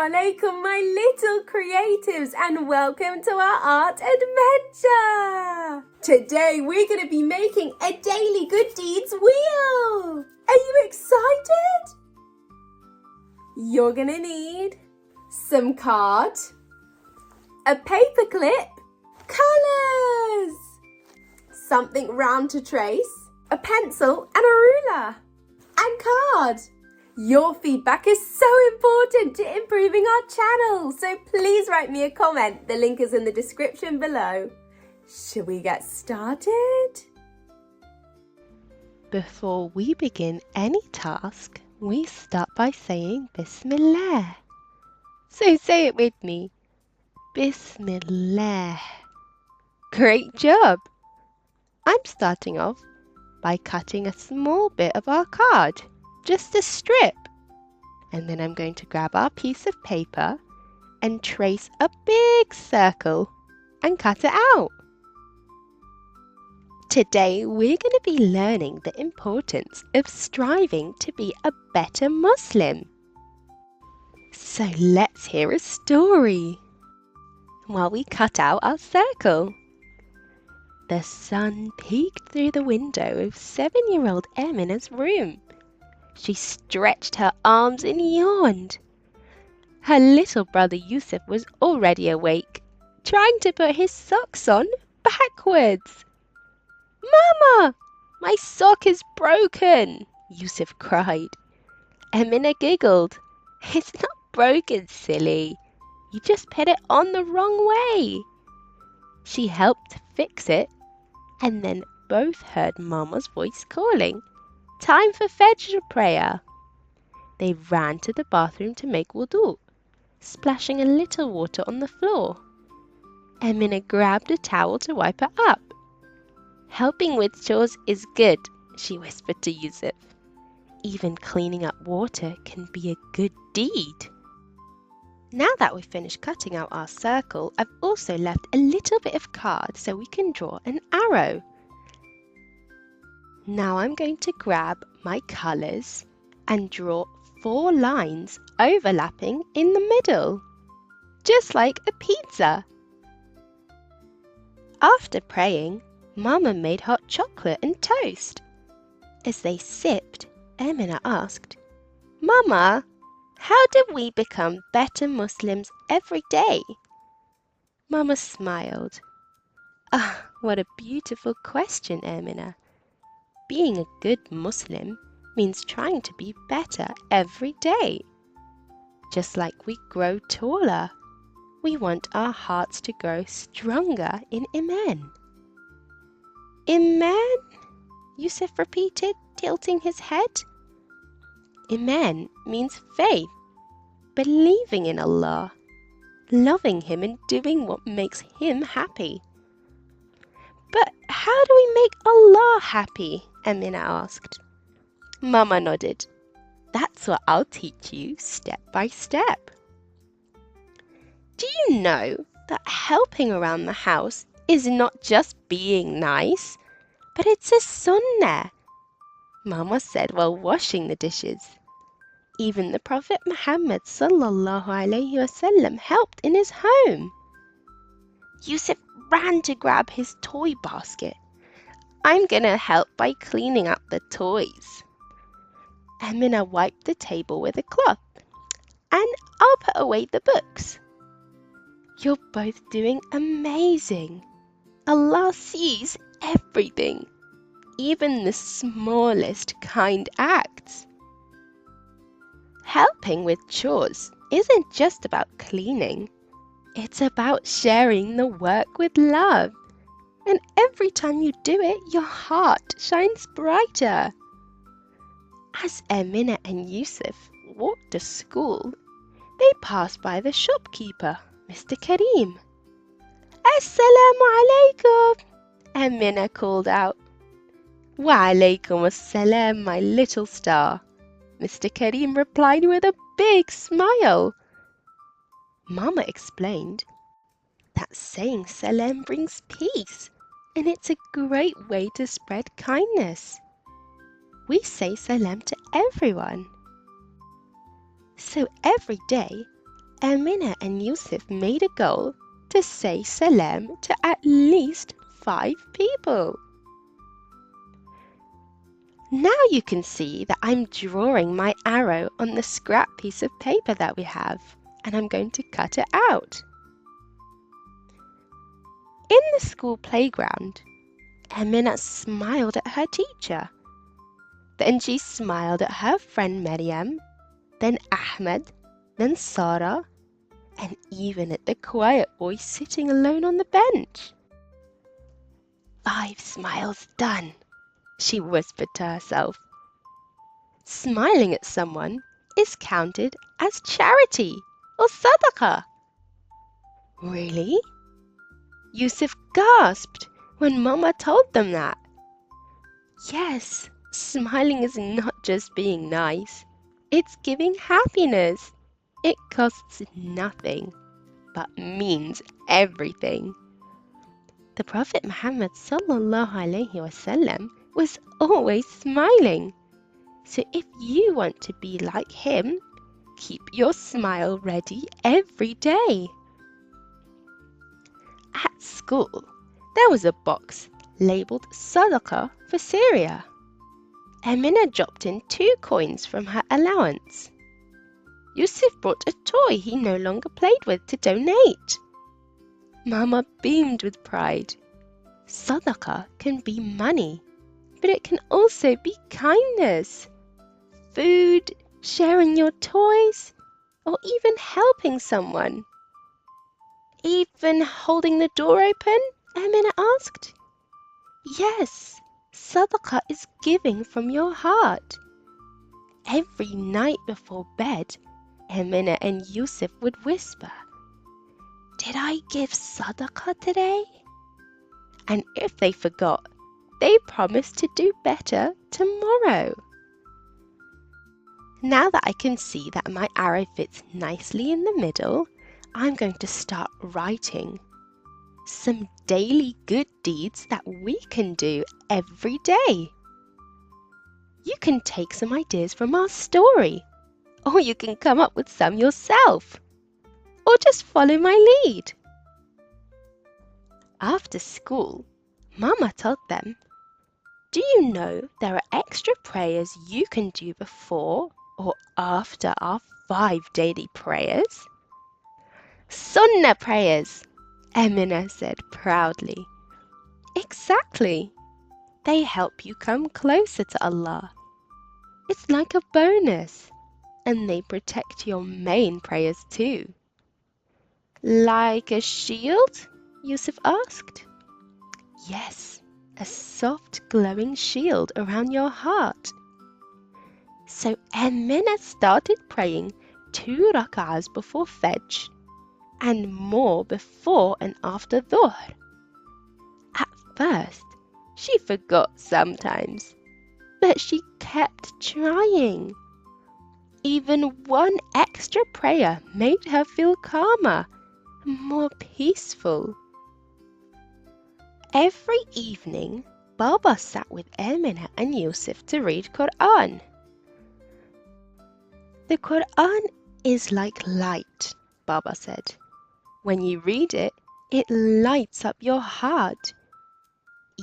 alaikum, my little creatives, and welcome to our art adventure. Today we're going to be making a daily good deeds wheel. Are you excited? You're going to need some card, a paper clip, colours, something round to trace, a pencil and a ruler, and card. Your feedback is so important to improving our channel, so please write me a comment. The link is in the description below. Should we get started? Before we begin any task, we start by saying Bismillah. So say it with me. Bismillah. Great job! I'm starting off by cutting a small bit of our card. Just a strip. And then I'm going to grab our piece of paper and trace a big circle and cut it out. Today we're going to be learning the importance of striving to be a better Muslim. So let's hear a story. While we cut out our circle, the sun peeked through the window of 7-year-old Emina's room. She stretched her arms and yawned. Her little brother Yusuf was already awake, trying to put his socks on backwards. "Mama, my sock is broken," Yusuf cried. Emina giggled. "It's not broken, silly. You just put it on the wrong way." She helped fix it, and then both heard Mama's voice calling, "Time for Fajr prayer." They ran to the bathroom to make wudu, splashing a little water on the floor. Emina grabbed a towel to wipe her up. "Helping with chores is good," she whispered to Yusuf. "Even cleaning up water can be a good deed." Now that we've finished cutting out our circle, I've also left a little bit of card so we can draw an arrow. Now I'm going to grab my colours and draw 4 lines overlapping in the middle, just like a pizza. After praying, Mama made hot chocolate and toast. As they sipped, Emina asked, "Mama, how do we become better Muslims every day?" Mama smiled. "Ah, what a beautiful question, Emina. Being a good Muslim means trying to be better every day. Just like we grow taller, we want our hearts to grow stronger in Iman." "Iman?" Yusuf repeated, tilting his head. Iman means faith, believing in Allah, loving Him and doing what makes Him happy. "But how do we make Allah happy?" Emina asked. Mama nodded. "That's what I'll teach you step by step. Do you know that helping around the house is not just being nice, but it's a sunnah?" Mama said while washing the dishes. Even the Prophet Muhammad sallallahu alaihi wasallam helped in his home. Yusuf ran to grab his toy basket. "I'm gonna help by cleaning up the toys." Emina wiped the table with a cloth, and I'll put away the books. "You're both doing amazing. Allah sees everything, even the smallest kind acts." Helping with chores isn't just about cleaning. It's about sharing the work with love. And every time you do it, your heart shines brighter. As Emina and Yusuf walked to school, they passed by the shopkeeper, Mr. Kareem. "Assalamu alaikum," Emina called out. "Wa alaikum assalam, my little star," Mr. Kareem replied with a big smile. Mama explained that saying salam brings peace, and it's a great way to spread kindness. We say salam to everyone. So every day, Amina and Yusuf made a goal to say salam to at least 5 people. Now you can see that I'm drawing my arrow on the scrap piece of paper that we have, and I'm going to cut it out. In the school playground, Amina smiled at her teacher. Then she smiled at her friend Maryam, then Ahmed, then Sarah, and even at the quiet boy sitting alone on the bench. 5 smiles done, she whispered to herself. Smiling at someone is counted as charity or sadaqah. Really? Yusuf gasped when Mama told them that. Yes, smiling is not just being nice. It's giving happiness. It costs nothing, but means everything. The Prophet Muhammad ﷺ was always smiling. So if you want to be like him, keep your smile ready every day. At school, there was a box labeled Sadaqah for Syria. Amina dropped in 2 coins from her allowance. Yusuf brought a toy he no longer played with to donate. Mama beamed with pride. Sadaqah can be money, but it can also be kindness. Food, sharing your toys, or even helping someone. Even holding the door open? Amina asked. Yes, Sadaqah is giving from your heart. Every night before bed, Amina and Yusuf would whisper, "Did I give Sadaqah today?" And if they forgot, they promised to do better tomorrow. Now that I can see that my arrow fits nicely in the middle, I'm going to start writing some daily good deeds that we can do every day. You can take some ideas from our story, or you can come up with some yourself, or just follow my lead. After school, Mama told them, "Do you know there are extra prayers you can do before or after our 5 daily prayers?" "Sunnah prayers," Amina said proudly. Exactly. They help you come closer to Allah. It's like a bonus, and they protect your main prayers too. Like a shield? Yusuf asked. Yes, a soft glowing shield around your heart. So Amina started praying 2 rak'ahs before Fajr and more before and after Dhuhr. At first, she forgot sometimes, but she kept trying. Even one extra prayer made her feel calmer, more peaceful. Every evening, Baba sat with Amina and Yusuf to read Quran. The Quran is like light, Baba said. When you read it, it lights up your heart.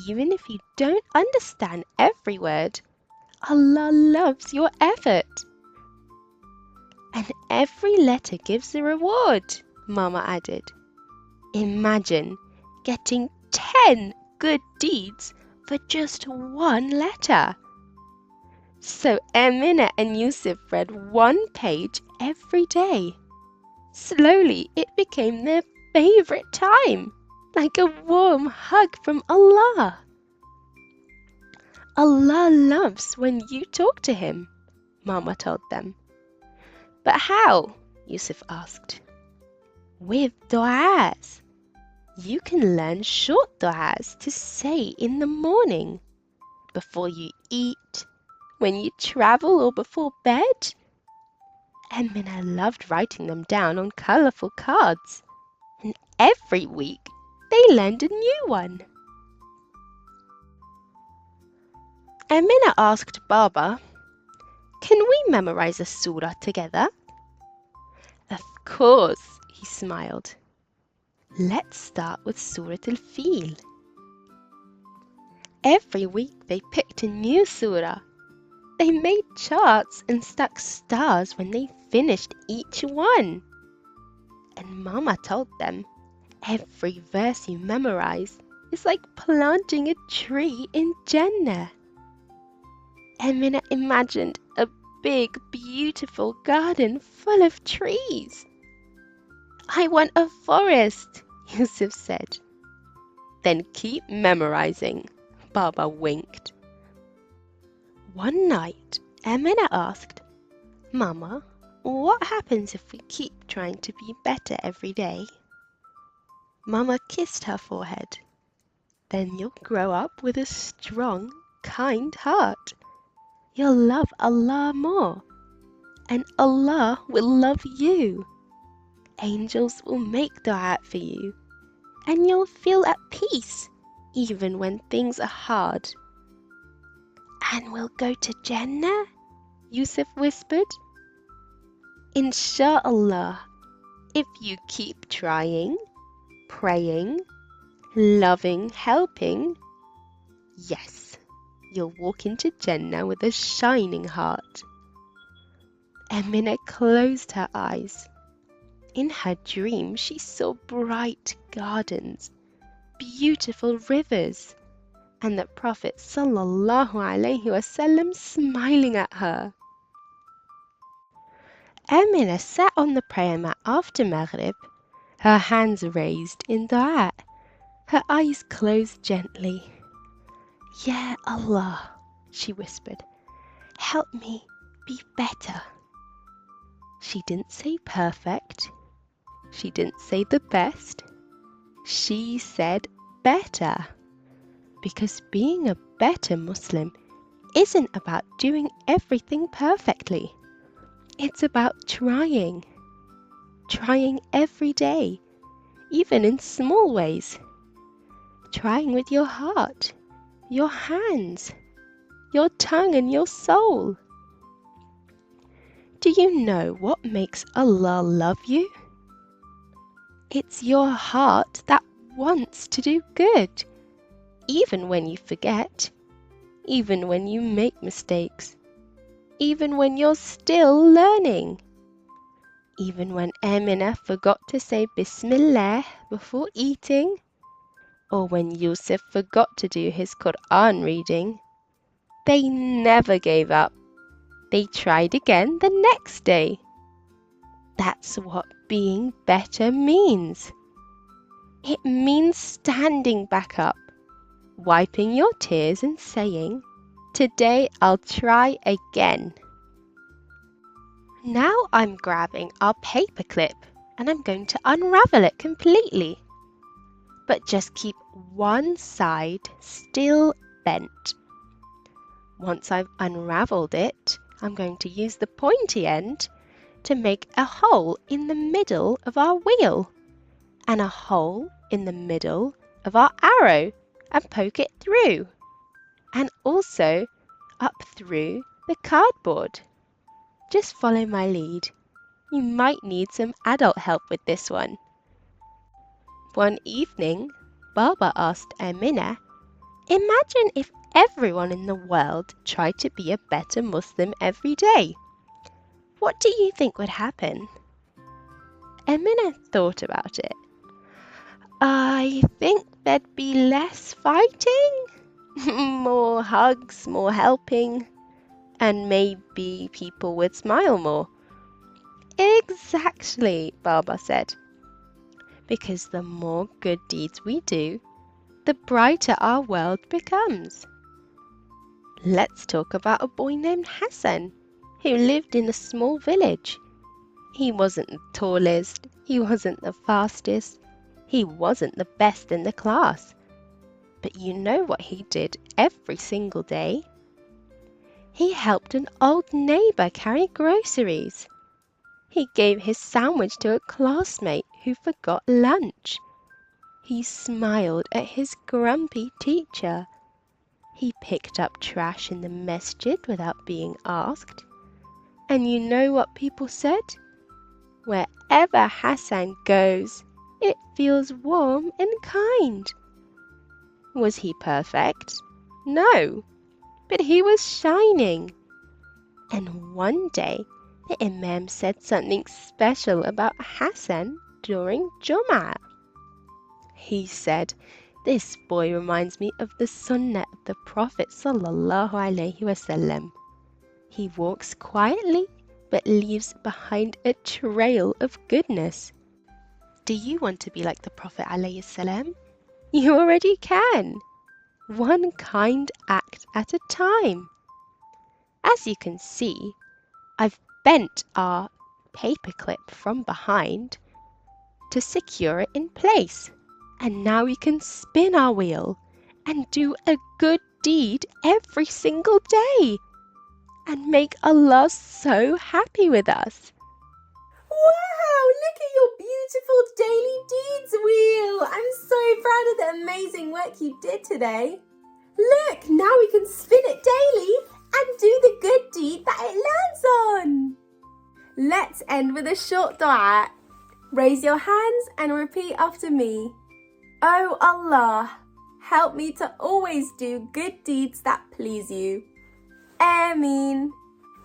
Even if you don't understand every word, Allah loves your effort. And every letter gives a reward, Mama added. Imagine getting 10 good deeds for just 1 letter. So Amina and Yusuf read 1 page every day. Slowly it became their favorite time, like a warm hug from Allah. Allah loves when you talk to Him, Mama told them. But how? Yusuf asked. With du'as. You can learn short du'as to say in the morning, before you eat, when you travel or before bed. Amina loved writing them down on colourful cards, and every week they learned a new one. Amina asked Baba, "Can we memorize a surah together?" Of course, he smiled. Let's start with Surat al-Fil. Every week they picked a new surah. They made charts and stuck stars when they finished each one. And Mama told them, every verse you memorize is like planting a tree in Jannah. Emina imagined a big, beautiful garden full of trees. I want a forest, Yusuf said. Then keep memorizing, Baba winked. One night, Emina asked, Mama, what happens if we keep trying to be better every day? Mama kissed her forehead. Then you'll grow up with a strong, kind heart. You'll love Allah more, and Allah will love you. Angels will make dua for you, and you'll feel at peace even when things are hard. And we'll go to Jannah? Yusuf whispered. Insha'Allah, if you keep trying, praying, loving, helping, yes, you'll walk into Jannah with a shining heart. Emina closed her eyes. In her dream, she saw bright gardens, beautiful rivers, and the Prophet ﷺ smiling at her. Emina sat on the prayer mat after Maghrib, her hands raised in dua, her eyes closed gently. Ya Allah, she whispered, help me be better. She didn't say perfect. She didn't say the best. She said better. Because being a better Muslim isn't about doing everything perfectly. It's about trying. Trying every day, even in small ways. Trying with your heart, your hands, your tongue and your soul. Do you know what makes Allah love you? It's your heart that wants to do good, even when you forget, even when you make mistakes, even when you're still learning, even when Emina forgot to say Bismillah before eating, or when Yusuf forgot to do his Quran reading. They never gave up. They tried again the next day. That's what being better means. It means standing back up, wiping your tears and saying, today I'll try again. Now I'm grabbing our paperclip and I'm going to unravel it completely. But just keep one side still bent. Once I've unraveled it, I'm going to use the pointy end to make a hole in the middle of our wheel and a hole in the middle of our arrow and poke it through, and also up through the cardboard. Just follow my lead. You might need some adult help with this one. One evening, Baba asked Emina, imagine if everyone in the world tried to be a better Muslim every day. What do you think would happen? Emina thought about it. I think there'd be less fighting, more hugs, more helping, and maybe people would smile more. Exactly, Baba said. Because the more good deeds we do, the brighter our world becomes. Let's talk about a boy named Hassan, who lived in a small village. He wasn't the tallest, he wasn't the fastest, he wasn't the best in the class. But you know what he did every single day? He helped an old neighbour carry groceries. He gave his sandwich to a classmate who forgot lunch. He smiled at his grumpy teacher. He picked up trash in the masjid without being asked. And you know what people said? wherever Hassan goes, it feels warm and kind. Was he perfect? No, but he was shining. And one day, the Imam said something special about Hassan during Jum'ah. He said, "This boy reminds me of the Sunnah of the Prophet sallallahu alaihi wasallam. He walks quietly but leaves behind a trail of goodness." Do you want to be like the Prophet alayhi salam? You already can. One kind act at a time. As you can see, I've bent our paperclip from behind to secure it in place. And now we can spin our wheel and do a good deed every single day and make Allah so happy with us. Wow, look at your beautiful daily deeds wheel. I'm so proud of the amazing work you did today. Look, now we can spin it daily and do the good deed that it lands on. Let's end with a short dua. Raise your hands and repeat after me. Oh Allah, help me to always do good deeds that please you. Ameen.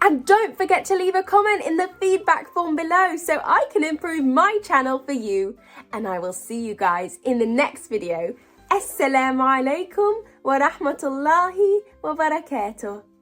And don't forget to leave a comment in the feedback form below so I can improve my channel for you. And I will see you guys in the next video. Assalamu alaikum wa rahmatullahi wa barakatuh.